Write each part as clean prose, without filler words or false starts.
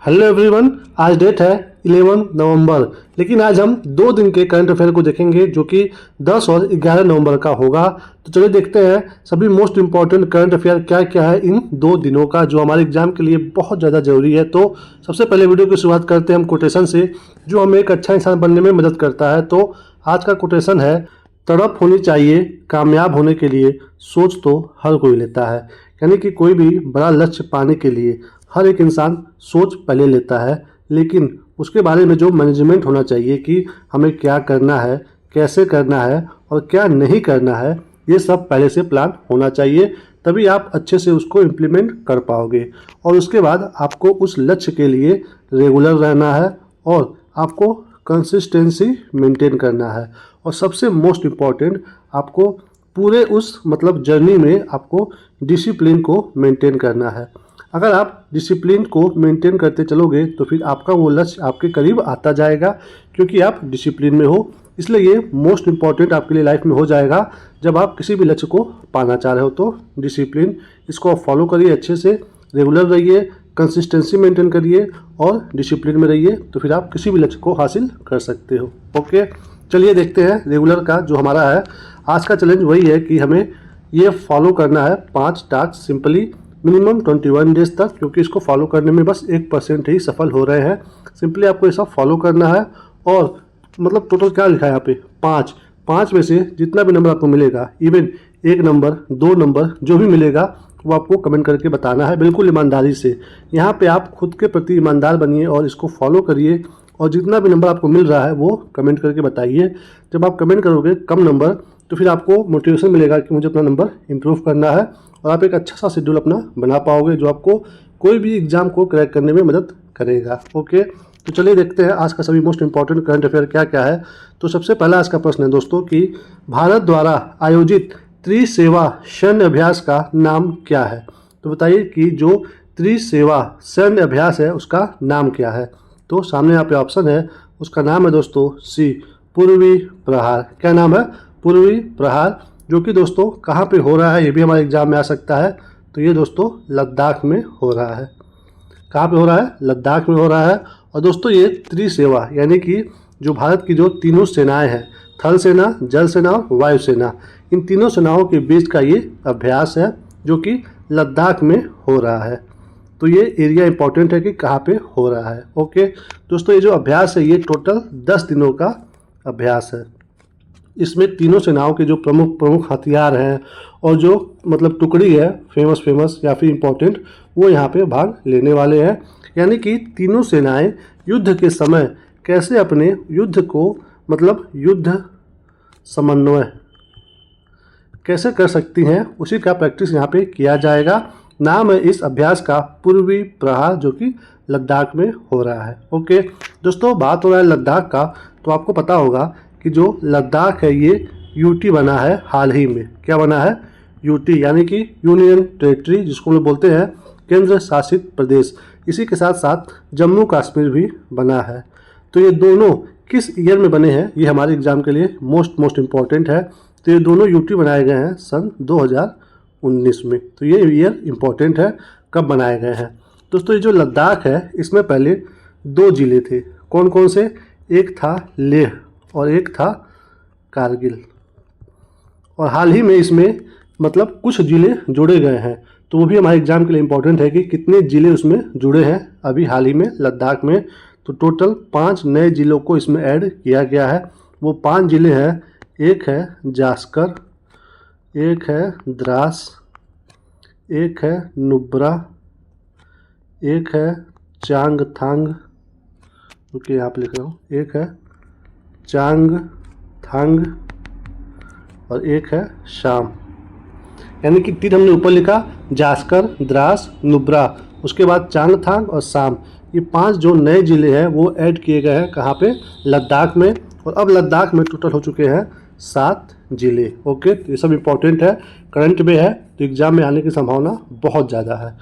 Hello everyone, आज date है 11 नवंबर। लेकिन आज हम 2 दिन के करंट अफेयर को देखेंगे जो कि 10 और 11 नवंबर का होगा। तो चलिए देखते हैं सभी मोस्ट इंपॉर्टेंट करंट अफेयर क्या क्या है इन 2 दिनों का, जो हमारे एग्जाम के लिए बहुत ज़्यादा जरूरी है। तो सबसे पहले वीडियो की शुरुआत करते हैं हम कोटेशन से, जो हमें एक अच्छा इंसान बनने में मदद करता है। तो आज का कोटेशन है, तड़प होनी चाहिए कामयाब होने के लिए, सोच तो हर कोई लेता है। यानी कि कोई भी बड़ा लक्ष्य पाने के लिए हर एक इंसान सोच पहले लेता है, लेकिन उसके बारे में जो मैनेजमेंट होना चाहिए कि हमें क्या करना है, कैसे करना है और क्या नहीं करना है, ये सब पहले से प्लान होना चाहिए। तभी आप अच्छे से उसको इम्प्लीमेंट कर पाओगे। और उसके बाद आपको उस लक्ष्य के लिए रेगुलर रहना है और आपको कंसिस्टेंसी मेंटेन करना है। और सबसे मोस्ट इम्पॉर्टेंट, आपको पूरे उस जर्नी में आपको डिसिप्लिन को मेंटेन करना है। अगर आप डिसिप्लिन को मेंटेन करते चलोगे तो फिर आपका वो लक्ष्य आपके करीब आता जाएगा, क्योंकि आप डिसिप्लिन में हो। इसलिए ये मोस्ट इम्पॉर्टेंट आपके लिए लाइफ में हो जाएगा। जब आप किसी भी लक्ष्य को पाना चाह रहे हो तो डिसिप्लिन, इसको आप फॉलो करिए, अच्छे से रेगुलर रहिए, कंसिस्टेंसी मेंटेन करिए और डिसिप्लिन में रहिए, तो फिर आप किसी भी लक्ष्य को हासिल कर सकते हो। ओके, चलिए देखते हैं रेगुलर का जो हमारा है। आज का चैलेंज वही है कि हमें ये फॉलो करना है 5 टास्क सिंपली मिनिमम 21 डेज तक, क्योंकि इसको फॉलो करने में बस 1% ही सफल हो रहे हैं। सिंपली आपको ये सब फॉलो करना है। और टोटल क्या लिखा है यहाँ पे, 5 में से जितना भी नंबर आपको मिलेगा, इवन 1 नंबर 2 नंबर जो भी मिलेगा वो आपको कमेंट करके बताना है, बिल्कुल ईमानदारी से। यहाँ पे आप खुद के प्रति ईमानदार बनिए और इसको फॉलो करिए। और जितना भी नंबर आपको मिल रहा है वो कमेंट करके बताइए। जब आप कमेंट करोगे कम नंबर, तो फिर आपको मोटिवेशन मिलेगा कि मुझे अपना नंबर इम्प्रूव करना है, और आप एक अच्छा सा शेड्यूल अपना बना पाओगे जो आपको कोई भी एग्जाम को क्रैक करने में मदद करेगा। ओके, तो चलिए देखते हैं आज का सभी मोस्ट इंपॉर्टेंट करंट अफेयर क्या क्या है। तो सबसे पहला आज का प्रश्न है दोस्तों कि भारत द्वारा आयोजित त्रिसेवा सैन्य अभ्यास का नाम क्या है। तो बताइए कि जो त्रिसेवा सैन्य अभ्यास है उसका नाम क्या है। तो सामने यहाँ पे ऑप्शन है, उसका नाम है दोस्तों सी, पूर्वी प्रहार। क्या नाम है? पूर्वी प्रहार, जो कि दोस्तों कहाँ पे हो रहा है ये भी हमारे एग्जाम में आ सकता है। तो ये दोस्तों लद्दाख में हो रहा है। कहाँ पे हो रहा है? लद्दाख में हो रहा है। और दोस्तों ये त्रिसेवा यानी कि जो भारत की जो तीनों सेनाएं हैं, थल सेना, जल सेना और वायु सेना, इन तीनों सेनाओं के बीच का ये अभ्यास है जो कि लद्दाख में हो रहा है। तो ये एरिया इंपॉर्टेंट है कि कहाँ पे हो रहा है। ओके दोस्तों, ये जो अभ्यास है ये टोटल 10 दिनों का अभ्यास है। इसमें तीनों सेनाओं के जो प्रमुख हथियार हैं और जो टुकड़ी है फेमस या फिर इम्पोर्टेंट, वो यहाँ पे भाग लेने वाले हैं। यानी कि तीनों सेनाएं युद्ध के समय कैसे अपने युद्ध को युद्ध समन्वय कैसे कर सकती हैं, उसी का प्रैक्टिस यहाँ पे किया जाएगा। नाम है इस अभ्यास का पूर्वी प्रहार, जो कि लद्दाख में हो रहा है। ओके दोस्तों, बात हो रहा है लद्दाख का, तो आपको पता होगा कि जो लद्दाख है ये यूटी बना है हाल ही में। क्या बना है? यूटी, यानी कि यूनियन टेरिटरी, जिसको हम लोग बोलते हैं केंद्र शासित प्रदेश। इसी के साथ साथ जम्मू कश्मीर भी बना है। तो ये दोनों किस ईयर में बने हैं, ये हमारे एग्जाम के लिए मोस्ट इम्पॉर्टेंट है। तो ये दोनों यूटी बनाए गए हैं सन 2019 में। तो ये ईयर इम्पॉर्टेंट है, कब बनाए गए हैं। दोस्तों ये जो लद्दाख है इसमें पहले 2 जिले थे। कौन कौन से? एक था लेह और एक था कारगिल। और हाल ही में इसमें कुछ जिले जोड़े गए हैं। तो वो भी हमारे एग्जाम के लिए इम्पोर्टेंट है कि कितने जिले उसमें जुड़े हैं अभी हाल ही में लद्दाख में। तो टोटल 5 नए जिलों को इसमें ऐड किया गया है। वो 5 जिले हैं, एक है जास्कर, एक है द्रास, एक है नुब्रा, एक है चांगथांग, ओके यहाँ पे लिख रहा हूँ, एक है चांगथांग और एक है शाम। यानी कि 3 हमने ऊपर लिखा, जास्कर, द्रास, नुब्रा, उसके बाद चांगथांग और शाम। ये 5 जो नए जिले हैं वो ऐड किए गए हैं कहाँ पे? लद्दाख में। और अब लद्दाख में टोटल हो चुके हैं 7 जिले। ओके, तो ये सब इम्पोर्टेंट है, करंट में है, तो एग्जाम में आने की संभावना बहुत ज़्यादा है।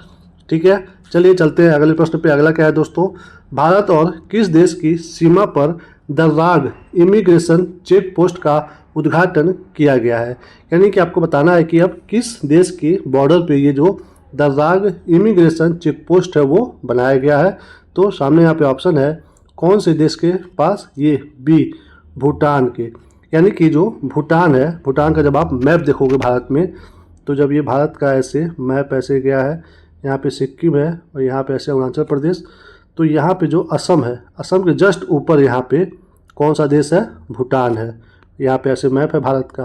ठीक है, चलिए चलते हैं अगले प्रश्न पे। अगला क्या है दोस्तों? भारत और किस देश की सीमा पर दर्राग इमिग्रेशन चेक पोस्ट का उद्घाटन किया गया है। यानी कि आपको बताना है कि अब किस देश के बॉर्डर पे ये जो दर्राग इमिग्रेशन चेक पोस्ट है वो बनाया गया है। तो सामने यहाँ पे ऑप्शन है कौन से देश के पास, ये बी भूटान के। यानी कि जो भूटान है, भूटान का जब आप मैप देखोगे भारत में, तो जब ये भारत का ऐसे मैप ऐसे गया है, यहाँ पे सिक्किम है और यहाँ पे ऐसे अरुणाचल प्रदेश, तो यहाँ पे जो असम है, असम के जस्ट ऊपर यहाँ पे कौन सा देश है, भूटान है। यहाँ पे ऐसे मैप है भारत का,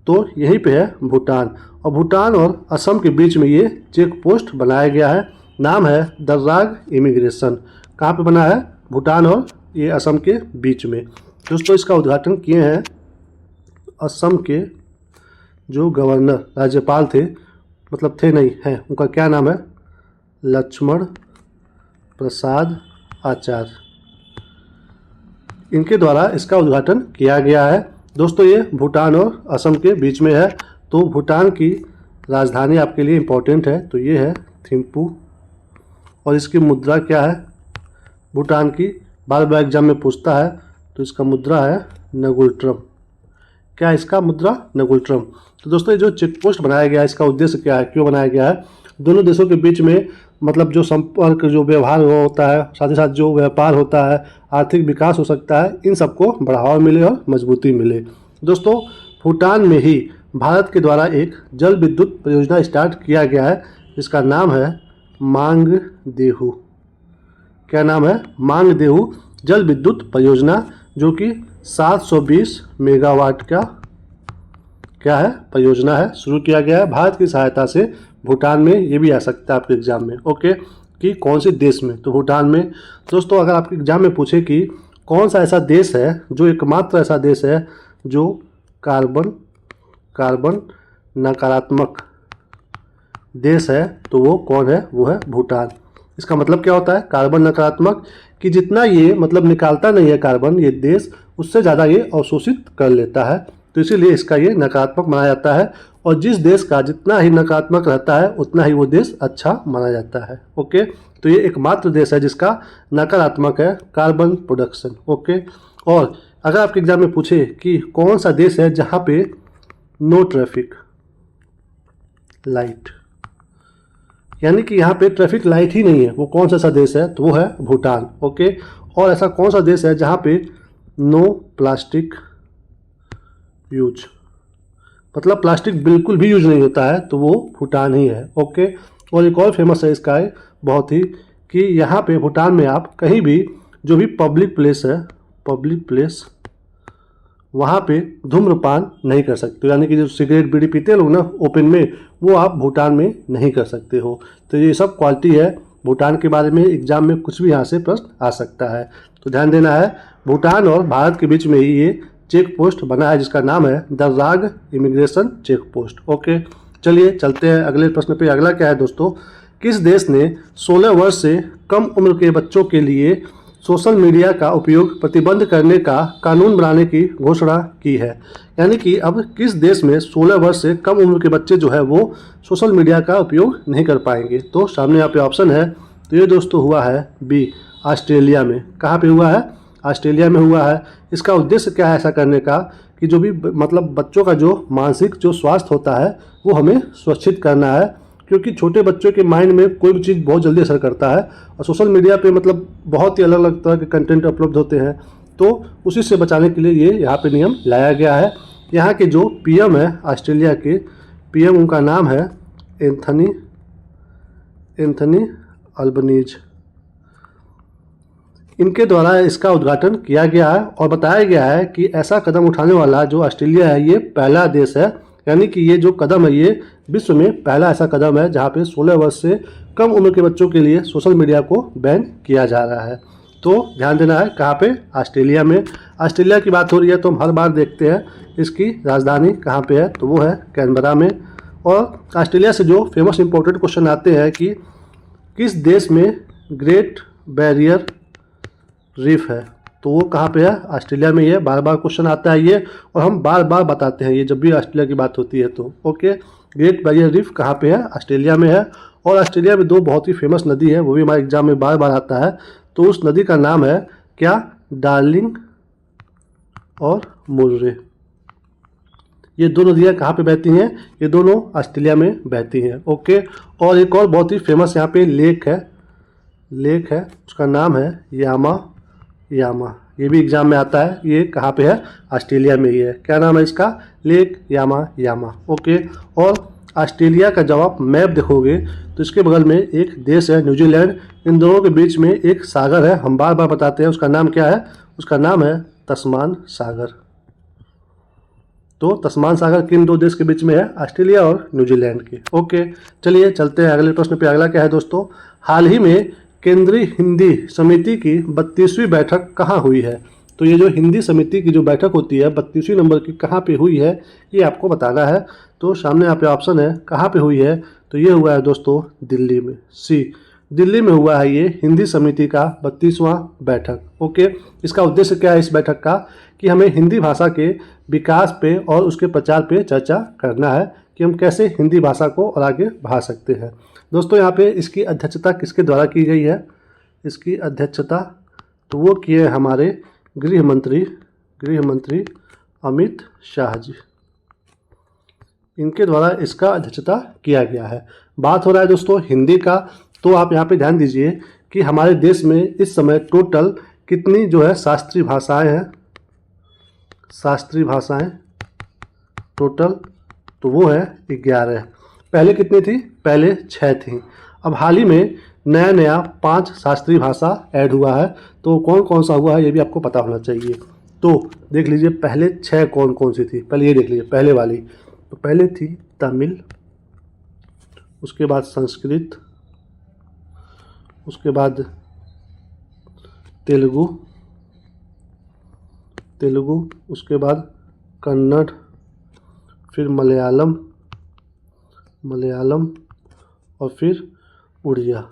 तो यहीं पे है भूटान, और भूटान और असम के बीच में ये चेक पोस्ट बनाया गया है। नाम है दर्राग इमिग्रेशन। कहाँ पे बना है, भूटान और ये असम के बीच में। दोस्तों इसका उद्घाटन किए हैं असम के जो गवर्नर राज्यपाल थे, मतलब थे नहीं हैं, उनका क्या नाम है, लक्ष्मण प्रसाद आचार्य, इनके द्वारा इसका उद्घाटन किया गया है। दोस्तों ये भूटान और असम के बीच में है। तो भूटान की राजधानी आपके लिए इम्पोर्टेंट है, तो ये है थिम्पू, और इसकी मुद्रा क्या है, भूटान की बार बार एग्जाम में पूछता है, तो इसका मुद्रा है नगुल्ट्रम। क्या है इसका मुद्रा, नगुल्ट्रम। तो दोस्तों ये जो चेक पोस्ट बनाया गया है, इसका उद्देश्य क्या है, क्यों बनाया गया है, दोनों देशों के बीच में मतलब जो संपर्क, जो व्यवहार होता है, साथ ही साथ जो व्यापार होता है, आर्थिक विकास हो सकता है, इन सबको बढ़ावा मिले और मजबूती मिले। दोस्तों भूटान में ही भारत के द्वारा एक जल विद्युत परियोजना स्टार्ट किया गया है, जिसका नाम है मांगदेहु। क्या नाम है, मांगदेहु जल विद्युत परियोजना, जो कि 720 मेगावाट का क्या है, परियोजना है, शुरू किया गया है भारत की सहायता से। भूटान में, ये भी आ सकता है आपके एग्जाम में, ओके, कि कौन से देश में, तो भूटान में। दोस्तों अगर आपके एग्जाम में पूछे कि कौन सा ऐसा देश है, जो एकमात्र ऐसा देश है जो कार्बन नकारात्मक देश है, तो वो कौन है, वो है भूटान। इसका मतलब क्या होता है, कार्बन नकारात्मक, कि जितना ये मतलब निकालता नहीं है कार्बन ये देश, उससे ज़्यादा ये अवशोषित कर लेता है, तो इसीलिए इसका ये नकारात्मक माना जाता है। और जिस देश का जितना ही नकारात्मक रहता है उतना ही वो देश अच्छा माना जाता है, ओके। तो ये एकमात्र देश है जिसका नकारात्मक है कार्बन प्रोडक्शन, ओके। और अगर आपके एग्जाम में पूछे कि कौन सा देश है जहाँ पे नो ट्रैफिक लाइट, यानी कि यहाँ पे ट्रैफिक लाइट ही नहीं है, वो कौन सा ऐसा देश है, तो वो है भूटान, ओके। और ऐसा कौन सा देश है जहाँ पे नो प्लास्टिक यूज, मतलब प्लास्टिक बिल्कुल भी यूज नहीं होता है, तो वो भूटान ही है, ओके। और एक और फेमस है इसका है बहुत ही, कि यहाँ पे भूटान में आप कहीं भी जो भी पब्लिक प्लेस है, पब्लिक प्लेस, वहाँ पे धूम्रपान नहीं कर सकते, यानी कि जो सिगरेट बीड़ी पीते हैं लोग ना ओपन में, वो आप भूटान में नहीं कर सकते हो। तो ये सब क्वालिटी है भूटान के बारे में, एग्जाम में कुछ भी यहाँ से प्रश्न आ सकता है, तो ध्यान देना है। भूटान और भारत के बीच में ही ये चेक पोस्ट बना है, जिसका नाम है दर्राग इमिग्रेशन चेक पोस्ट, ओके। चलिए चलते हैं अगले प्रश्न पे। अगला क्या है दोस्तों, किस देश ने 16 वर्ष से कम उम्र के बच्चों के लिए सोशल मीडिया का उपयोग प्रतिबंध करने का कानून बनाने की घोषणा की है। यानी कि अब किस देश में 16 वर्ष से कम उम्र के बच्चे जो है वो सोशल मीडिया का उपयोग नहीं कर पाएंगे। तो सामने यहाँ पे ऑप्शन है, तो ये दोस्तों हुआ है बी ऑस्ट्रेलिया में। कहाँ पे हुआ है, ऑस्ट्रेलिया में हुआ है। इसका उद्देश्य क्या है ऐसा करने का, कि जो भी मतलब बच्चों का जो मानसिक जो स्वास्थ्य होता है वो हमें सुरक्षित करना है, क्योंकि छोटे बच्चों के माइंड में कोई भी चीज़ बहुत जल्दी असर करता है, और सोशल मीडिया पे मतलब बहुत ही अलग अलग तरह के कंटेंट उपलब्ध होते हैं, तो उसी से बचाने के लिए ये यहाँ पे नियम लाया गया है। यहाँ के जो पीएम है ऑस्ट्रेलिया के, पीएम उनका नाम है एंथनी अल्बनीज। इनके द्वारा इसका उद्घाटन किया गया है और बताया गया है कि ऐसा कदम उठाने वाला जो ऑस्ट्रेलिया है ये पहला देश है, यानी कि ये जो कदम है ये विश्व में पहला ऐसा कदम है जहाँ पे 16 वर्ष से कम उम्र के बच्चों के लिए सोशल मीडिया को बैन किया जा रहा है। तो ध्यान देना है कहाँ पे, ऑस्ट्रेलिया में। ऑस्ट्रेलिया की बात हो रही है तो हम हर बार देखते हैं इसकी राजधानी कहाँ पे है, तो वो है कैनबरा में। और ऑस्ट्रेलिया से जो फेमस इंपॉर्टेंट क्वेश्चन आते हैं कि किस देश में ग्रेट बैरियर रीफ है, तो वो कहाँ पे है, ऑस्ट्रेलिया में। ये बार बार क्वेश्चन आता है ये, और हम बार बार बताते हैं ये जब भी ऑस्ट्रेलिया की बात होती है तो, ओके। ग्रेट बैरियर रीफ कहाँ पे है, ऑस्ट्रेलिया में है। और ऑस्ट्रेलिया में दो बहुत ही फेमस नदी है, वो भी हमारे एग्जाम में बार बार आता है, तो उस नदी का नाम है क्या, डार्लिंग और मुर्रे। ये दो नदियाँ कहाँ पे बहती हैं? ये दोनों ऑस्ट्रेलिया में बहती हैं। ओके, और एक और बहुत ही फेमस यहाँ पे लेक है, उसका नाम है यामा। ये भी एग्जाम में आता है। ये कहाँ पे है? ऑस्ट्रेलिया में ही है। क्या नाम है इसका? लेक यामा। ओके, और ऑस्ट्रेलिया का जब आप मैप देखोगे तो इसके बगल में एक देश है न्यूजीलैंड। इन दोनों के बीच में एक सागर है, हम बार बार बताते हैं, उसका नाम क्या है? उसका नाम है तस्मान सागर। तो तस्मान सागर किन दो देश के बीच में है? ऑस्ट्रेलिया और न्यूजीलैंड के। ओके, चलिए चलते हैं अगले प्रश्न पे। अगला क्या है दोस्तों? हाल ही में केंद्रीय हिंदी समिति की 32वीं बैठक कहाँ हुई है? तो ये जो हिंदी समिति की जो बैठक होती है 32वीं नंबर की, कहाँ पे हुई है ये आपको बताना है। तो सामने यहाँ पे ऑप्शन है कहाँ पे हुई है, तो ये हुआ है दोस्तों दिल्ली में। सी, दिल्ली में हुआ है ये हिंदी समिति का 32वां बैठक। ओके, इसका उद्देश्य क्या है इस बैठक का? कि हमें हिंदी भाषा के विकास पे और उसके प्रचार पे चर्चा करना है कि हम कैसे हिंदी भाषा को और आगे बढ़ा सकते हैं। दोस्तों यहाँ पे इसकी अध्यक्षता किसके द्वारा की गई है? इसकी अध्यक्षता तो वो किए हमारे गृह मंत्री अमित शाह जी, इनके द्वारा इसका अध्यक्षता किया गया है। बात हो रहा है दोस्तों हिंदी का, तो आप यहाँ पे ध्यान दीजिए कि हमारे देश में इस समय टोटल कितनी जो है शास्त्रीय भाषाएं हैं। शास्त्रीय भाषाएं टोटल तो वो है 11। पहले कितनी थी? पहले 6 थी। अब हाल ही में नया 5 शास्त्रीय भाषा ऐड हुआ है। तो कौन कौन सा हुआ है ये भी आपको पता होना चाहिए। तो देख लीजिए पहले 6 कौन कौन सी थी। पहले ये देख लीजिए पहले वाली, तो पहले थी तमिल, उसके बाद संस्कृत, उसके बाद तेलुगु, उसके बाद कन्नड़, फिर मलयालम और फिर उड़िया।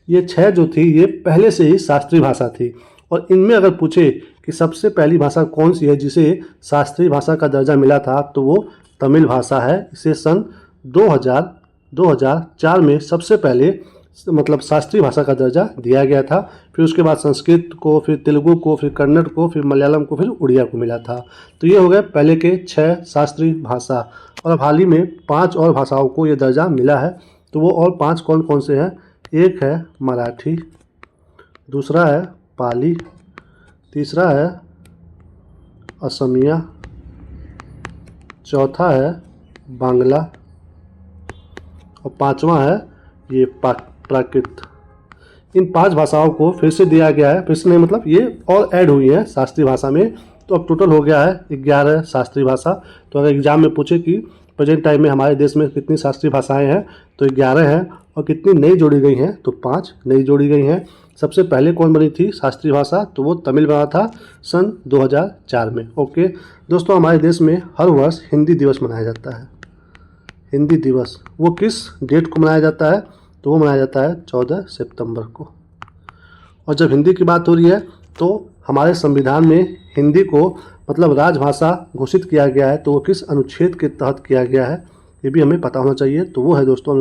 ये 6 जो थी ये पहले से ही शास्त्रीय भाषा थी। और इनमें अगर पूछे कि सबसे पहली भाषा कौन सी है जिसे शास्त्रीय भाषा का दर्जा मिला था, तो वो तमिल भाषा है। इसे सन 2004 में सबसे पहले मतलब शास्त्रीय भाषा का दर्जा दिया गया था। फिर उसके बाद संस्कृत को, फिर तेलुगु को, फिर कन्नड़ को, फिर मलयालम को, फिर उड़िया को मिला था। तो ये हो गए पहले के 6 शास्त्रीय भाषा। और अब हाल ही में 5 और भाषाओं को ये दर्जा मिला है। तो वो और 5 कौन कौन से हैं? एक है मराठी, दूसरा है पाली, तीसरा है असमिया, चौथा है बांग्ला और 5वां है ये प्राकृत। इन 5 भाषाओं को फिर से दिया गया है, फिर से नहीं मतलब ये और ऐड हुई है शास्त्रीय भाषा में। तो अब टोटल हो गया है 11 शास्त्रीय भाषा। तो अगर एग्जाम में पूछे कि प्रेजेंट टाइम में हमारे देश में कितनी शास्त्रीय भाषाएं हैं, तो 11 हैं। और कितनी नई जोड़ी गई हैं, तो 5 नई जोड़ी गई हैं। सबसे पहले कौन बनी थी शास्त्रीय भाषा, तो वो तमिल बना था सन 2004 में। ओके दोस्तों, हमारे देश में हर वर्ष हिंदी दिवस मनाया जाता है। हिंदी दिवस वो किस डेट को मनाया जाता है, तो वो मनाया जाता है 14 सितंबर को। और जब हिंदी की बात हो रही है तो हमारे संविधान में हिंदी को मतलब राजभाषा घोषित किया गया है। तो वो किस अनुच्छेद के तहत किया गया है ये भी हमें पता होना चाहिए। तो वो है दोस्तों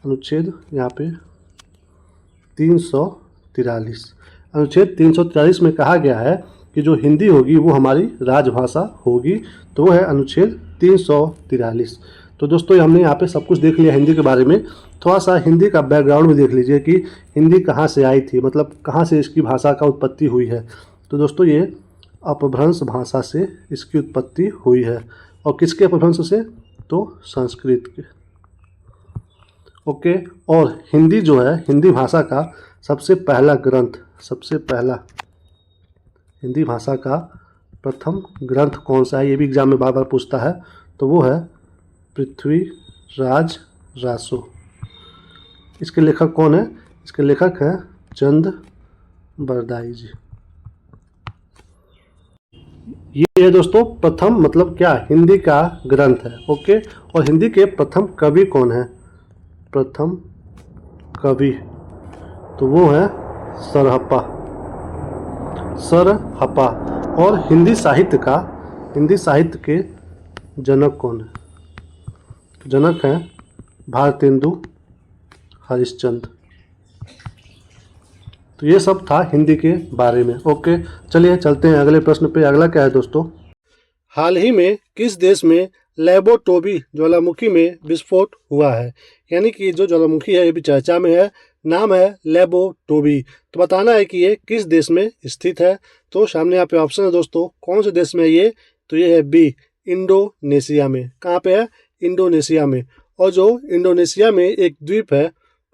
अनुच्छेद यहाँ पे 343। अनुच्छेद 343 में कहा गया है कि जो हिंदी होगी वो हमारी राजभाषा होगी। तो वो है अनुच्छेद 343। तो दोस्तों ये हमने यहाँ पे सब कुछ देख लिया हिंदी के बारे में। थोड़ा सा हिंदी का बैकग्राउंड भी देख लीजिए कि हिंदी कहाँ से आई थी, मतलब कहाँ से इसकी भाषा का उत्पत्ति हुई है। तो दोस्तों ये अपभ्रंश भाषा से इसकी उत्पत्ति हुई है। और किसके अपभ्रंश से, तो संस्कृत के। ओके, और हिंदी जो है हिंदी भाषा का सबसे पहला ग्रंथ, सबसे पहला हिंदी भाषा का प्रथम ग्रंथ कौन सा है, ये भी एग्जाम में बार बार पूछता है। तो वो है पृथ्वीराज रासो। इसके लेखक कौन है, इसके लेखक हैं चंद बरदाई जी। ये है दोस्तों प्रथम मतलब क्या, हिंदी का ग्रंथ है। ओके, और हिंदी के प्रथम कवि कौन है, प्रथम कवि तो वो है सरहप्पा। और हिंदी साहित्य के जनक कौन है, जनक हैं भारतेंदु हरिश्चंद्र। तो ये सब था हिंदी के बारे में। ओके, चलिए चलते हैं अगले प्रश्न पे। अगला क्या है दोस्तों, हाल ही में किस देश में लेबो टोबी ज्वालामुखी में विस्फोट हुआ है? यानी कि जो ज्वालामुखी है ये भी चर्चा में है, नाम है लेबो टोबी। तो बताना है कि ये किस देश में स्थित है। तो सामने यहाँ पे ऑप्शन है दोस्तों, कौन से देश में ये? तो ये है बी, इंडोनेशिया में। कहाँ पे है? इंडोनेशिया में। और जो इंडोनेशिया में एक द्वीप है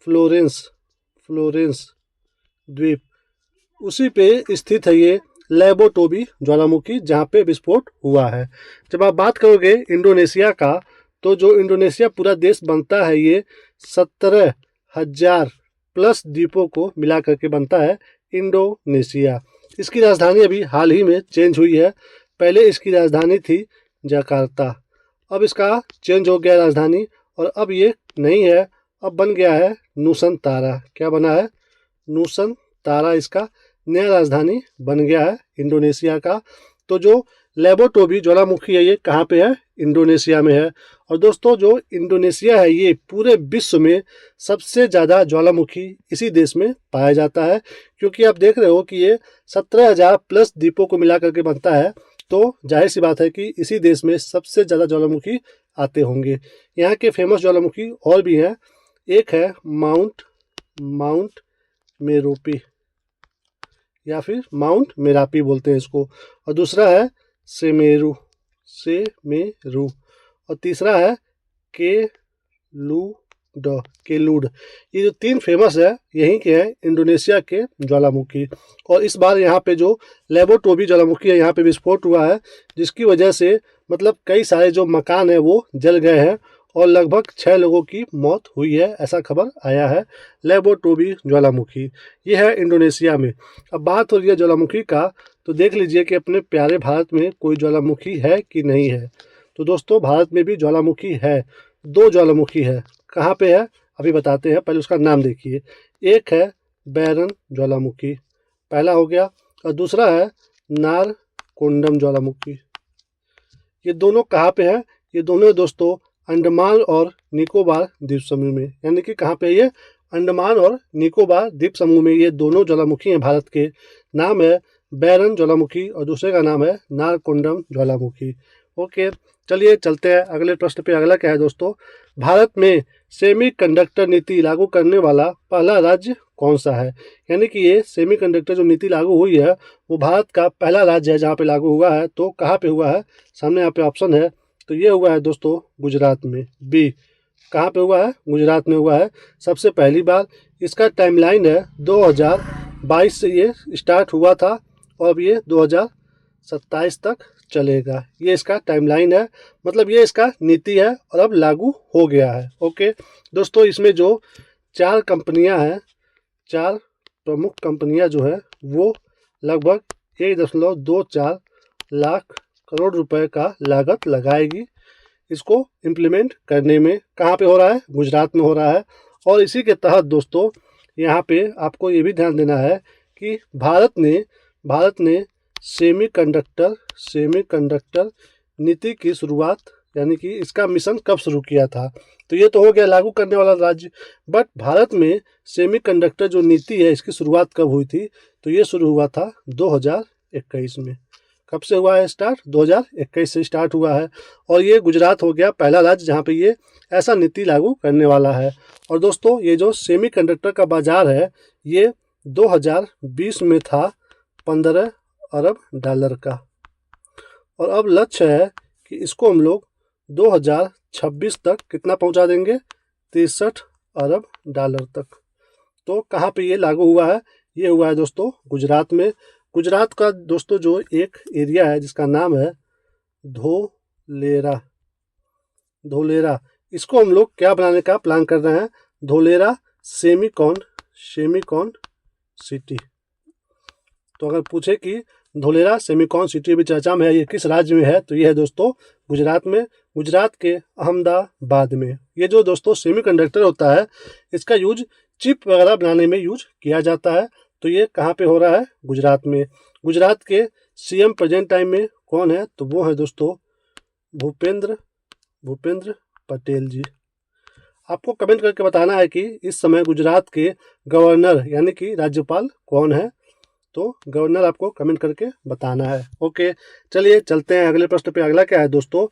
फ्लोरेंस द्वीप, उसी पे स्थित है ये लेबो टोबी ज्वालामुखी जहाँ पे विस्फोट हुआ है। जब आप बात करोगे इंडोनेशिया का, तो जो इंडोनेशिया पूरा देश बनता है ये 17,000 प्लस द्वीपों को मिला करके बनता है इंडोनेशिया। इसकी राजधानी अभी हाल ही में चेंज हुई है। पहले इसकी राजधानी थी जकार्ता, अब इसका चेंज हो गया राजधानी, और अब ये नहीं है, अब बन गया है नूसनतारा। क्या बना है? नूसनतारा इसका नया राजधानी बन गया है इंडोनेशिया का। तो जो लेबो टोबी ज्वालामुखी है ये कहाँ पे है? इंडोनेशिया में है। और दोस्तों जो इंडोनेशिया है ये पूरे विश्व में सबसे ज़्यादा ज्वालामुखी इसी देश में पाया जाता है, क्योंकि आप देख रहे हो कि ये 17,000 प्लस द्वीपों को मिला करके बनता है। तो जाहिर सी बात है कि इसी देश में सबसे ज़्यादा ज्वालामुखी आते होंगे। यहाँ के फेमस ज्वालामुखी और भी हैं। एक है माउंट मेरोपी या फिर माउंट मेरापी बोलते हैं इसको, और दूसरा है सेमेरू, और तीसरा है केलूड। ये जो तीन फेमस है यहीं के हैं इंडोनेशिया के ज्वालामुखी। और इस बार यहाँ पे जो लेबो टोबी ज्वालामुखी है यहाँ पे विस्फोट हुआ है, जिसकी वजह से मतलब कई सारे जो मकान है वो जल गए हैं और लगभग 6 लोगों की मौत हुई है, ऐसा खबर आया है। लेबो टोबी ज्वालामुखी ये है इंडोनेशिया में। अब बात हो रही है ज्वालामुखी का, तो देख लीजिए कि अपने प्यारे भारत में कोई ज्वालामुखी है कि नहीं है। तो दोस्तों भारत में भी ज्वालामुखी है, 2 ज्वालामुखी है। कहाँ पे है अभी बताते हैं, पहले उसका नाम देखिए। एक है बैरन ज्वालामुखी, पहला हो गया, और दूसरा है नारकोंडम ज्वालामुखी। ये दोनों कहाँ पे है? ये दोनों दोस्तों अंडमान और निकोबार द्वीप समूह में। यानी कि कहाँ पे? ये अंडमान और निकोबार द्वीप समूह में ये दोनों ज्वालामुखी हैं भारत के। नाम है बैरन ज्वालामुखी और दूसरे का नाम है नारकोंडम ज्वालामुखी। ओके, चलिए चलते हैं अगले प्रश्न पे। अगला क्या है दोस्तों? भारत में सेमीकंडक्टर नीति लागू करने वाला पहला राज्य कौन सा है? यानी कि ये सेमीकंडक्टर जो नीति लागू हुई है वो भारत का पहला राज्य है जहाँ पे लागू हुआ है। तो कहाँ पे हुआ है? सामने यहाँ पे ऑप्शन है। तो ये हुआ है दोस्तों गुजरात में, बी। कहाँ पे हुआ है? गुजरात में हुआ है सबसे पहली बार। इसका टाइमलाइन है 2022 से ये स्टार्ट हुआ था और अब ये 2027 तक चलेगा। ये इसका टाइमलाइन है, मतलब ये इसका नीति है और अब लागू हो गया है। ओके दोस्तों, इसमें जो 4 कंपनियां हैं, 4 प्रमुख कंपनियां जो है वो लगभग 1.24 लाख करोड़ रुपए का लागत लगाएगी इसको इम्प्लीमेंट करने में। कहाँ पे हो रहा है? गुजरात में हो रहा है। और इसी के तहत दोस्तों यहाँ पे आपको ये भी ध्यान देना है कि भारत ने सेमीकंडक्टर नीति की शुरुआत, यानी कि इसका मिशन कब शुरू किया था? तो ये तो हो गया लागू करने वाला राज्य, बट भारत में सेमीकंडक्टर जो नीति है इसकी शुरुआत कब हुई थी? तो ये शुरू हुआ था 2021 में। कब से हुआ है स्टार्ट? 2021 से स्टार्ट हुआ है। और ये गुजरात हो गया पहला राज्य जहाँ पे ये ऐसा नीति लागू करने वाला है। और दोस्तों ये जो सेमीकंडक्टर का बाजार है ये 2020 में था 15 अरब डॉलर का, और अब लक्ष्य है कि इसको हम लोग 2026 तक कितना पहुंचा देंगे? 63 अरब डॉलर तक। तो कहाँ पे ये लागू हुआ है? ये हुआ है दोस्तों गुजरात में। गुजरात का दोस्तों जो एक एरिया है जिसका नाम है धोलेरा, इसको हम लोग क्या बनाने का प्लान कर रहे हैं? Dholera Semicon city. तो अगर पूछे कि धोलेरा सेमीकॉन सिटी भी चर्चा में है, ये किस राज्य में है? तो ये है दोस्तों गुजरात में, गुजरात के अहमदाबाद में। ये जो दोस्तों सेमीकंडक्टर होता है इसका यूज चिप वगैरह बनाने में यूज किया जाता है। तो ये कहाँ पे हो रहा है? गुजरात में। गुजरात के सीएम प्रेजेंट टाइम में कौन है? तो वो है दोस्तों भूपेंद्र पटेल जी। आपको कमेंट करके बताना है कि इस समय गुजरात के गवर्नर यानी कि राज्यपाल कौन है। तो गवर्नर आपको कमेंट करके बताना है। ओके, चलिए चलते हैं अगले प्रश्न पे। अगला क्या है दोस्तों,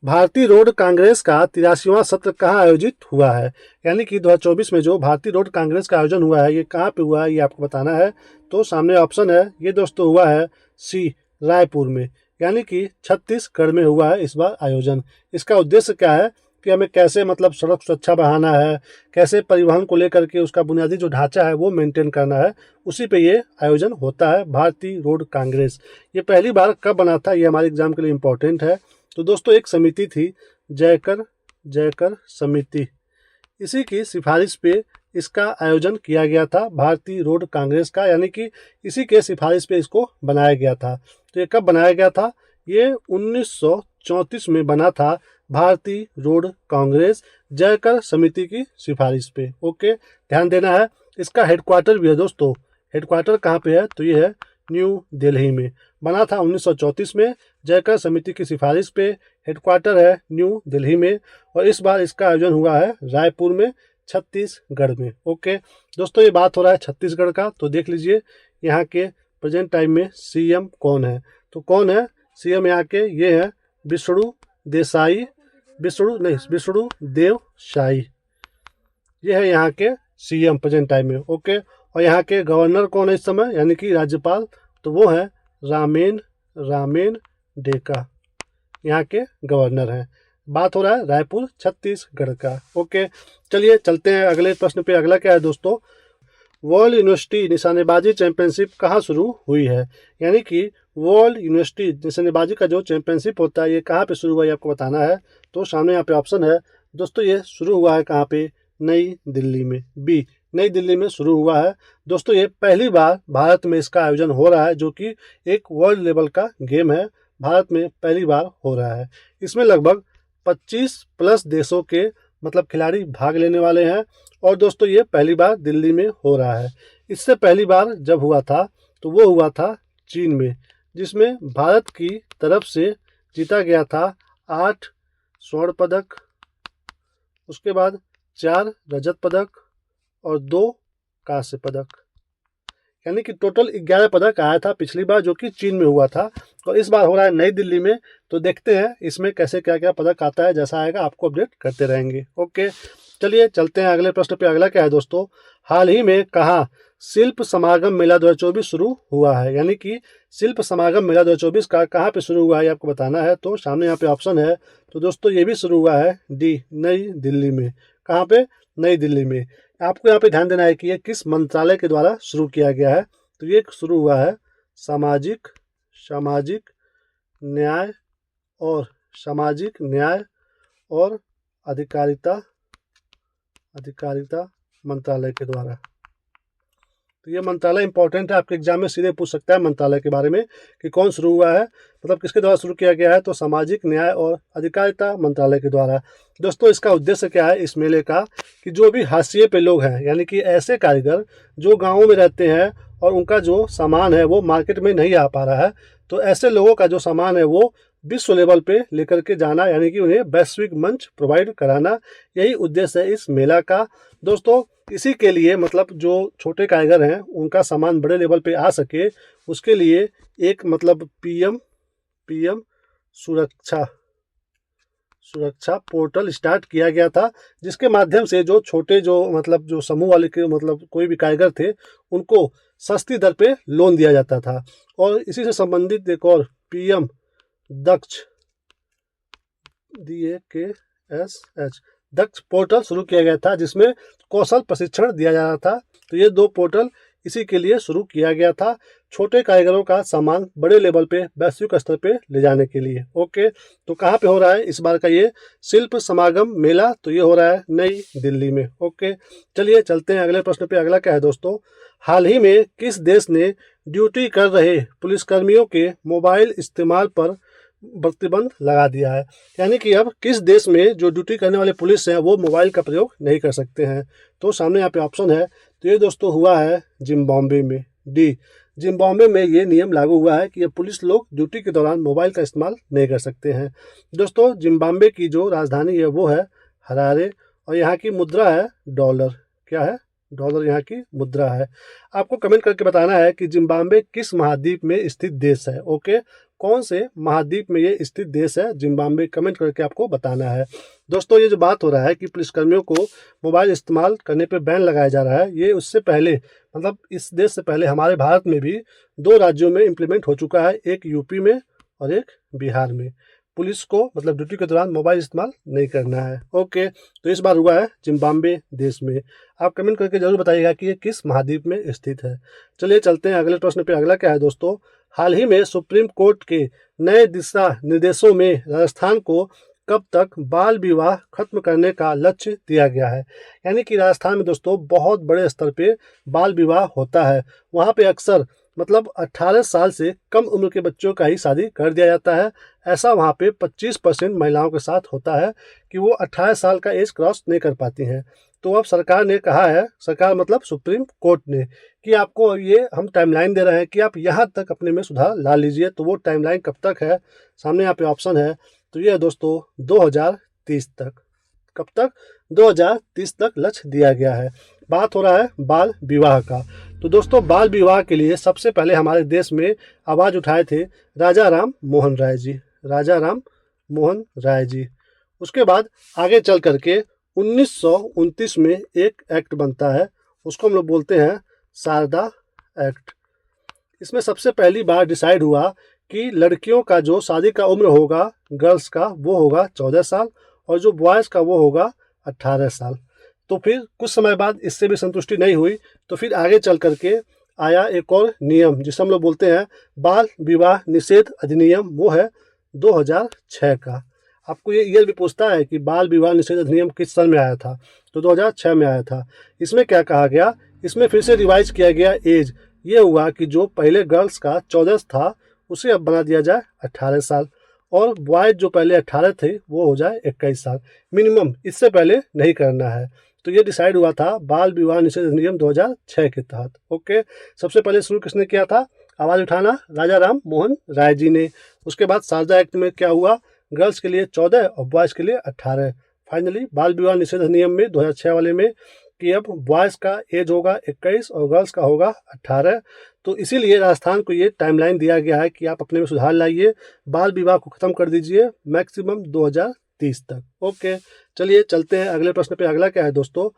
भारतीय रोड कांग्रेस का 83वां सत्र कहाँ आयोजित हुआ है? यानी कि 2024 में जो भारतीय रोड कांग्रेस का आयोजन हुआ है ये कहाँ पे हुआ है, ये आपको बताना है। तो सामने ऑप्शन है, ये दोस्तों हुआ है सी रायपुर में, यानी कि छत्तीसगढ़ में हुआ है इस बार आयोजन। इसका उद्देश्य क्या है कि हमें कैसे मतलब सड़क सुरक्षा बढ़ाना है, कैसे परिवहन को लेकर के उसका बुनियादी जो ढांचा है वो मेंटेन करना है, उसी पे ये आयोजन होता है भारतीय रोड कांग्रेस। ये पहली बार कब बना था, ये हमारे एग्जाम के लिए इम्पोर्टेंट है। तो दोस्तों एक समिति थी, जयकर समिति, इसी की सिफारिश पे इसका आयोजन किया गया था भारतीय रोड कांग्रेस का, यानी कि इसी के सिफारिश पे इसको बनाया गया था। तो ये कब बनाया गया था, ये 1934 में बना था भारतीय रोड कांग्रेस जयकर समिति की सिफारिश पे। ओके, ध्यान देना है। इसका हेडक्वार्टर भी है दोस्तों, हेडक्वार्टर कहाँ पे है, तो ये है न्यू दिल्ली में। बना था 1934 में जयकर समिति की सिफारिश पे, हेडक्वार्टर है न्यू दिल्ली में, और इस बार इसका आयोजन हुआ है रायपुर में, छत्तीसगढ़ में। ओके दोस्तों, ये बात हो रहा है छत्तीसगढ़ का, तो देख लीजिए यहाँ के प्रेजेंट टाइम में सीएम कौन है। तो कौन है सीएम यहाँ के, ये है विष्णु देव साई, ये है यहाँ के सीएम प्रेजेंट टाइम में। ओके, और यहाँ के गवर्नर कौन है इस समय, यानी कि राज्यपाल, तो वो है रामेन डेका, यहाँ के गवर्नर हैं। बात हो रहा है रायपुर छत्तीसगढ़ का। ओके, चलिए चलते हैं अगले प्रश्न पे। अगला क्या है दोस्तों, वर्ल्ड यूनिवर्सिटी निशानेबाजी चैंपियनशिप कहाँ शुरू हुई है? यानी कि वर्ल्ड यूनिवर्सिटी निशानेबाजी का जो चैंपियनशिप होता है ये कहाँ पे शुरू हुआ है, आपको बताना है। तो सामने यहाँ पे ऑप्शन है दोस्तों, ये शुरू हुआ है कहाँ पे, नई दिल्ली में, बी नई दिल्ली में शुरू हुआ है। दोस्तों ये पहली बार भारत में इसका आयोजन हो रहा है, जो कि एक वर्ल्ड लेवल का गेम है, भारत में पहली बार हो रहा है। इसमें लगभग 25+ देशों के मतलब खिलाड़ी भाग लेने वाले हैं, और दोस्तों ये पहली बार दिल्ली में हो रहा है। इससे पहली बार जब हुआ था तो वो हुआ था चीन में, जिसमें भारत की तरफ से जीता गया था 8 स्वर्ण पदक, उसके बाद 4 रजत पदक और 2 कांस्य पदक, यानी कि टोटल 11 पदक आया था पिछली बार, जो कि चीन में हुआ था, और इस बार हो रहा है नई दिल्ली में। तो देखते हैं इसमें कैसे क्या क्या पदक आता है, जैसा आएगा आपको अपडेट करते रहेंगे। ओके, चलिए चलते हैं अगले प्रश्न पे। अगला क्या है दोस्तों, हाल ही में कहाँ शिल्प समागम मेला 2024 शुरू हुआ है? यानी कि शिल्प समागम मेला 2024 का कहाँ पे शुरू हुआ है आपको बताना है। तो सामने यहाँ पे ऑप्शन है, तो दोस्तों ये भी शुरू हुआ है डी नई दिल्ली में। कहाँ पे, नई दिल्ली में। आपको यहाँ पे ध्यान देना है कि ये किस मंत्रालय के द्वारा शुरू किया गया है। तो ये शुरू हुआ है सामाजिक न्याय और अधिकारिता मंत्रालय के द्वारा। तो ये मंत्रालय इंपॉर्टेंट है, आपके एग्जाम में सीधे पूछ सकता है मंत्रालय के बारे में कि कौन शुरू हुआ है, मतलब किसके द्वारा शुरू किया गया है। तो सामाजिक न्याय और अधिकारिता मंत्रालय के द्वारा। दोस्तों इसका उद्देश्य क्या है इस मेले का, कि जो भी हाशिए पे लोग हैं, यानी कि ऐसे कारीगर जो गाँवों में रहते हैं और उनका जो सामान है वो मार्केट में नहीं आ पा रहा है, तो ऐसे लोगों का जो सामान है वो विश्व लेवल पे लेकर के जाना, यानी कि उन्हें वैश्विक मंच प्रोवाइड कराना, यही उद्देश्य है इस मेला का। दोस्तों इसी के लिए मतलब जो छोटे कारीगर हैं उनका सामान बड़े लेवल पे आ सके, उसके लिए एक मतलब पीएम सुरक्षा पोर्टल स्टार्ट किया गया था, जिसके माध्यम से जो छोटे जो मतलब जो समूह वाले के मतलब कोई भी कारीगर थे उनको सस्ती दर पे लोन दिया जाता था। और इसी से संबंधित एक और पीएम दक्ष दक्ष पोर्टल शुरू किया गया था, जिसमें कौशल प्रशिक्षण दिया जा रहा था। तो ये 2 पोर्टल इसी के लिए शुरू किया गया था, छोटे कारीगरों का सामान बड़े लेवल पे वैश्विक स्तर पे ले जाने के लिए। ओके, तो कहाँ पे हो रहा है इस बार का ये शिल्प समागम मेला, तो ये हो रहा है नई दिल्ली में। ओके, चलिए चलते हैं अगले प्रश्न पे। अगला क्या है दोस्तों, हाल ही में किस देश ने ड्यूटी कर रहे पुलिसकर्मियों के मोबाइल इस्तेमाल पर प्रतिबंध लगा दिया है? यानी कि अब किस देश में जो ड्यूटी करने वाले पुलिस हैं वो मोबाइल का प्रयोग नहीं कर सकते हैं। तो सामने यहाँ पे ऑप्शन है, तो ये दोस्तों हुआ है जिम्बाब्वे में, डी जिम्बाब्वे में ये नियम लागू हुआ है कि ये पुलिस लोग ड्यूटी के दौरान मोबाइल का इस्तेमाल नहीं कर सकते हैं। दोस्तों जिम्बाब्वे की जो राजधानी है वो है हरारे, और यहाँ की मुद्रा है डॉलर, क्या है, डॉलर यहाँ की मुद्रा है। आपको कमेंट करके बताना है कि जिम्बाब्वे किस महाद्वीप में स्थित देश है। ओके, कौन से महाद्वीप में ये स्थित देश है जिम्बाब्वे, कमेंट करके आपको बताना है। दोस्तों, ये जो बात हो रहा है कि पुलिसकर्मियों को मोबाइल इस्तेमाल करने पे बैन लगाया जा रहा है, ये उससे पहले मतलब इस देश से पहले हमारे भारत में भी 2 राज्यों में इम्प्लीमेंट हो चुका है, एक यूपी में और एक बिहार में। पुलिस को मतलब ड्यूटी के दौरान मोबाइल इस्तेमाल नहीं करना है। ओके, तो इस बार हुआ है जिम्बाब्वे देश में। आप कमेंट करके जरूर बताइएगा कि ये किस महाद्वीप में स्थित है। चलिए चलते हैं अगले प्रश्न पे। अगला क्या है दोस्तों, हाल ही में सुप्रीम कोर्ट के नए दिशा निर्देशों में राजस्थान को कब तक बाल विवाह खत्म करने का लक्ष्य दिया गया है। यानी कि राजस्थान में दोस्तों बहुत बड़े स्तर पे बाल विवाह होता है। वहाँ पे अक्सर मतलब 18 साल से कम उम्र के बच्चों का ही शादी कर दिया जाता है। ऐसा वहाँ पे 25% महिलाओं के साथ होता है कि वो 18 साल का एज क्रॉस नहीं कर पाती हैं। तो अब सरकार ने कहा है, सरकार मतलब सुप्रीम कोर्ट ने, कि आपको ये हम टाइमलाइन दे रहे हैं कि आप यहाँ तक अपने में सुधार ला लीजिए। तो वो टाइमलाइन कब तक है, सामने यहाँ पे ऑप्शन है। तो ये है दोस्तों 2030 तक। कब तक? 2030 तक लक्ष्य दिया गया है। बात हो रहा है बाल विवाह का। तो दोस्तों, बाल विवाह के लिए सबसे पहले हमारे देश में आवाज़ उठाए थे राजा राम मोहन राय जी, राजा राम मोहन राय जी। उसके बाद आगे चल करके 1929 में एक एक्ट बनता है, उसको हम लोग बोलते हैं शारदा एक्ट। इसमें सबसे पहली बार डिसाइड हुआ कि लड़कियों का जो शादी का उम्र होगा गर्ल्स का वो होगा 14 साल और जो बॉयज़ का वो होगा 18 साल। तो फिर कुछ समय बाद इससे भी संतुष्टि नहीं हुई, तो फिर आगे चल करके आया एक और नियम जिसे हम लोग बोलते हैं बाल विवाह निषेध अधिनियम, वो है 2006 का। आपको ये ईयर भी पूछता है कि बाल विवाह निषेध अधिनियम किस साल में आया था, तो 2006 में आया था। इसमें क्या कहा गया, इसमें फिर से रिवाइज किया गया एज। ये हुआ कि जो पहले गर्ल्स का 14 था उसे अब बना दिया जाए 18 साल और बॉयज जो पहले 18 थे वो हो जाए 21 साल मिनिमम, इससे पहले नहीं करना है। तो ये डिसाइड हुआ था बाल विवाह निषेध अधिनियम 2006 के तहत। ओके, सबसे पहले शुरू किसने किया था आवाज़ उठाना? राजा राम मोहन राय जी ने। उसके बाद शारदा एक्ट में क्या हुआ, गर्ल्स के लिए 14 और बॉयज़ के लिए 18। फाइनली बाल विवाह निषेध अधिनियम में 2006 वाले में कि अब बॉयज़ का एज होगा 21 और गर्ल्स का होगा 18। तो इसीलिए राजस्थान को ये टाइमलाइन दिया गया है कि आप अपने में सुधार लाइए, बाल विवाह को ख़त्म कर दीजिए मैक्सिमम 2030 तक। ओके, चलिए चलते हैं अगले प्रश्न पे। अगला क्या है दोस्तों,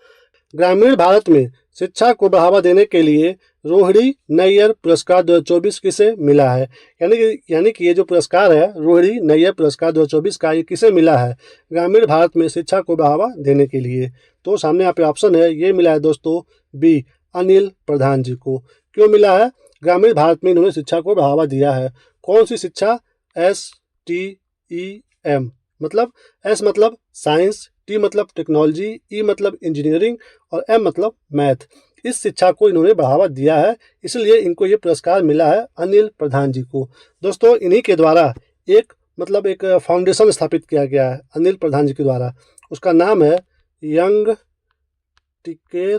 ग्रामीण भारत में शिक्षा को बढ़ावा देने के लिए रोहिणी नैयर पुरस्कार 2024 किसे मिला है। यानी कि ये जो पुरस्कार है रोहिणी नैयर पुरस्कार 2024 का, ये किसे मिला है ग्रामीण भारत में शिक्षा को बढ़ावा देने के लिए। तो सामने यहाँ पे ऑप्शन है, ये मिला है दोस्तों बी अनिल प्रधान जी को। क्यों मिला है? ग्रामीण भारत में इन्होंने शिक्षा को बढ़ावा दिया है। कौन सी शिक्षा? STEM, मतलब S मतलब साइंस, T मतलब टेक्नोलॉजी, E मतलब इंजीनियरिंग और M मतलब मैथ। इस शिक्षा को इन्होंने बढ़ावा दिया है, इसलिए इनको ये पुरस्कार मिला है अनिल प्रधान जी को। दोस्तों, इन्हीं के द्वारा एक फाउंडेशन स्थापित किया गया है अनिल प्रधान जी के द्वारा। उसका नाम है यंग टिकेर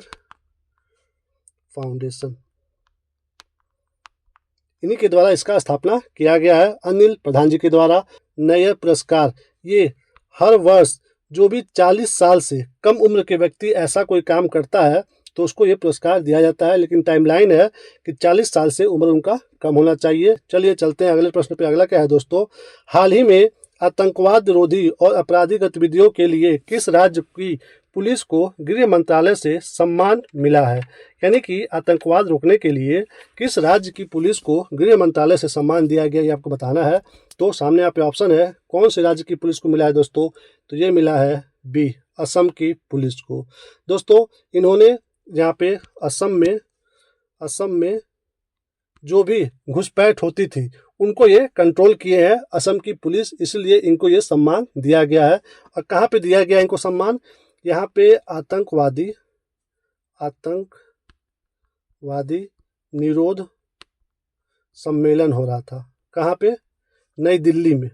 फाउंडेशन। इन्हीं के द्वारा इसका स्थापना किया गया है अनिल प्रधान जी के द्वारा। नैयर पुरस्कार ये हर वर्ष जो भी 40 साल से कम उम्र के व्यक्ति ऐसा कोई काम करता है तो उसको ये पुरस्कार दिया जाता है, लेकिन टाइमलाइन है कि 40 साल से उम्र उनका कम होना चाहिए। चलिए चलते हैं अगले प्रश्न पे। अगला क्या है दोस्तों, हाल ही में आतंकवाद विरोधी और आपराधिक गतिविधियों के लिए किस राज्य की पुलिस को गृह मंत्रालय से सम्मान मिला है। यानी कि आतंकवाद रोकने के लिए किस राज्य की पुलिस को गृह मंत्रालय से सम्मान दिया गया, ये आपको बताना है। तो सामने यहाँ पे ऑप्शन है, कौन से राज्य की पुलिस को मिला है दोस्तों, तो ये मिला है बी असम की पुलिस को। दोस्तों, इन्होंने यहाँ पे असम में जो भी घुसपैठ होती थी उनको ये कंट्रोल किए हैं असम की पुलिस, इसलिए इनको ये सम्मान दिया गया है। और कहाँ पे दिया गया इनको सम्मान? यहाँ पे आतंकवादी निरोध सम्मेलन हो रहा था। कहाँ पे? नई दिल्ली में।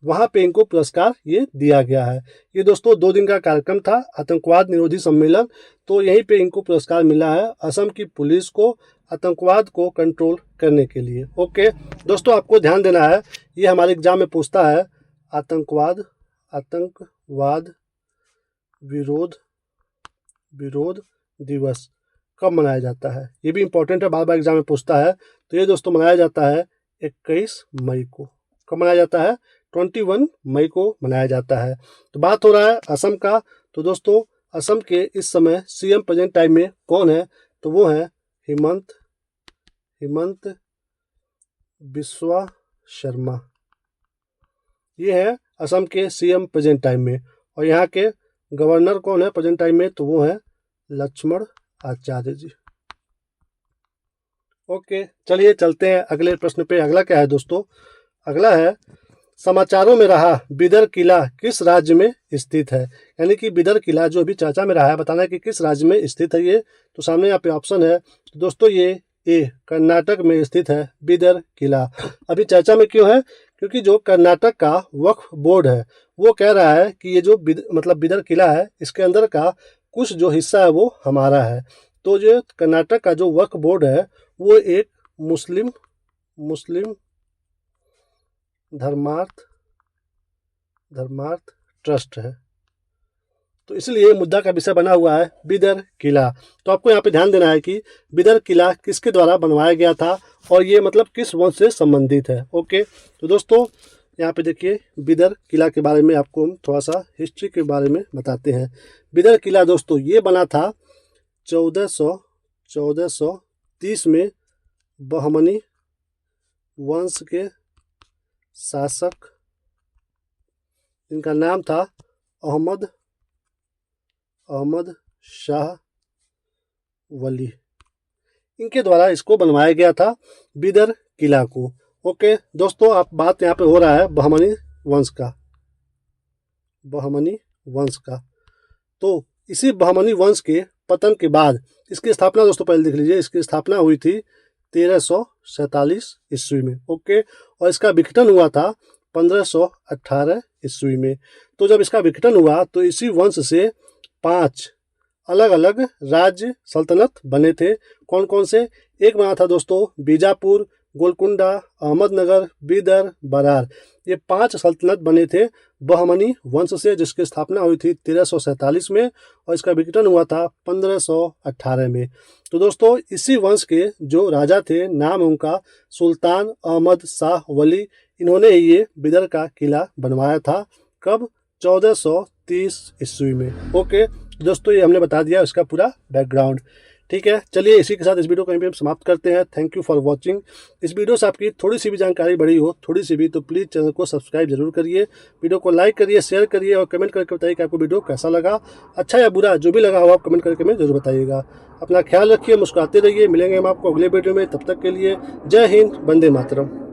वहाँ पे इनको पुरस्कार ये दिया गया है। ये दोस्तों 2 दिन का कार्यक्रम था, आतंकवाद निरोधी सम्मेलन। तो यहीं पे इनको पुरस्कार मिला है असम की पुलिस को आतंकवाद को कंट्रोल करने के लिए। ओके दोस्तों, आपको ध्यान देना है, ये हमारे एग्जाम में पूछता है आतंकवाद विरोध दिवस कब मनाया जाता है? ये भी इंपॉर्टेंट है, बार बार एग्जाम में पूछता है। तो ये दोस्तों मनाया जाता है 21 मई को। कब मनाया जाता है? 21 मई को मनाया जाता है। तो बात हो रहा है असम का। तो दोस्तों असम के इस समय सीएम प्रेजेंट टाइम में कौन है? तो वो है हिमंत बिस्वा शर्मा। ये है असम के सीएम प्रेजेंट टाइम में। और यहाँ के गवर्नर कौन है प्रेजेंट टाइम में? तो वो है लक्ष्मण आचार्य जी। ओके, चलिए चलते हैं अगले प्रश्न पे। अगला क्या है दोस्तों? अगला है समाचारों में रहा बिदर किला किस राज्य में स्थित है? यानी कि बिदर किला जो अभी चर्चा में रहा है, बताना है कि किस राज्य में स्थित है ये। तो सामने यहाँ पे ऑप्शन है दोस्तों, ये ए कर्नाटक में स्थित है बिदर किला। अभी चर्चा में क्यों है? क्योंकि जो कर्नाटक का वक्फ बोर्ड है वो कह रहा है कि ये जो बिदर किला है इसके अंदर का कुछ जो हिस्सा है वो हमारा है। तो जो कर्नाटक का जो वक्फ बोर्ड है वो एक मुस्लिम धर्मार्थ ट्रस्ट है। तो इसलिए मुद्दा का विषय बना हुआ है बिदर किला। तो आपको यहाँ पे ध्यान देना है कि बिदर किला किसके द्वारा बनवाया गया था और ये मतलब किस वंश से संबंधित है। ओके, तो दोस्तों यहाँ पे देखिए बिदर किला के बारे में आपको हम थोड़ा सा हिस्ट्री के बारे में बताते हैं। बिदर किला दोस्तों ये बना था 1430 में बहमनी वंश के शासक, इनका नाम था अहमद शाह वली, इनके द्वारा इसको बनवाया गया था बिदर किला को। ओके दोस्तों, आप बात यहाँ पे हो रहा है बहमनी वंश का। तो इसी बहमनी वंश के पतन के बाद इसकी स्थापना दोस्तों पहले देख लीजिए, इसकी स्थापना हुई थी 1347 ईस्वी में। ओके, और इसका विघटन हुआ था 1518 ईस्वी में। तो जब इसका विघटन हुआ तो इसी वंश से 5 अलग अलग राज्य सल्तनत बने थे। कौन कौन से? एक बना था दोस्तों बीजापुर, गोलकुंडा, अहमदनगर, बीदर, बरार। ये 5 सल्तनत बने थे बहमनी वंश से, जिसकी स्थापना हुई थी 1347 में और इसका विघटन हुआ था 1518 में। तो दोस्तों इसी वंश के जो राजा थे, नाम उनका सुल्तान अहमद शाह वली, इन्होंने ये बिदर का किला बनवाया था। कब? 1430 ईस्वी में। ओके दोस्तों, ये हमने बता दिया इसका पूरा बैकग्राउंड। ठीक है, चलिए इसी के साथ इस वीडियो को यहीं पे हम समाप्त करते हैं। Thank you for watching. इस वीडियो से आपकी थोड़ी सी भी जानकारी बढ़ी हो, थोड़ी सी भी, तो प्लीज़ चैनल को सब्सक्राइब जरूर करिए, वीडियो को लाइक करिए, शेयर करिए और कमेंट करके बताइए कि आपको वीडियो कैसा लगा। अच्छा या बुरा जो भी लगा हो आप कमेंट करके हमें जरूर बताइएगा। अपना ख्याल रखिए, मुस्कुराते रहिए। मिलेंगे हम आपको अगले वीडियो में, तब तक के लिए जय हिंद, वंदे मातरम।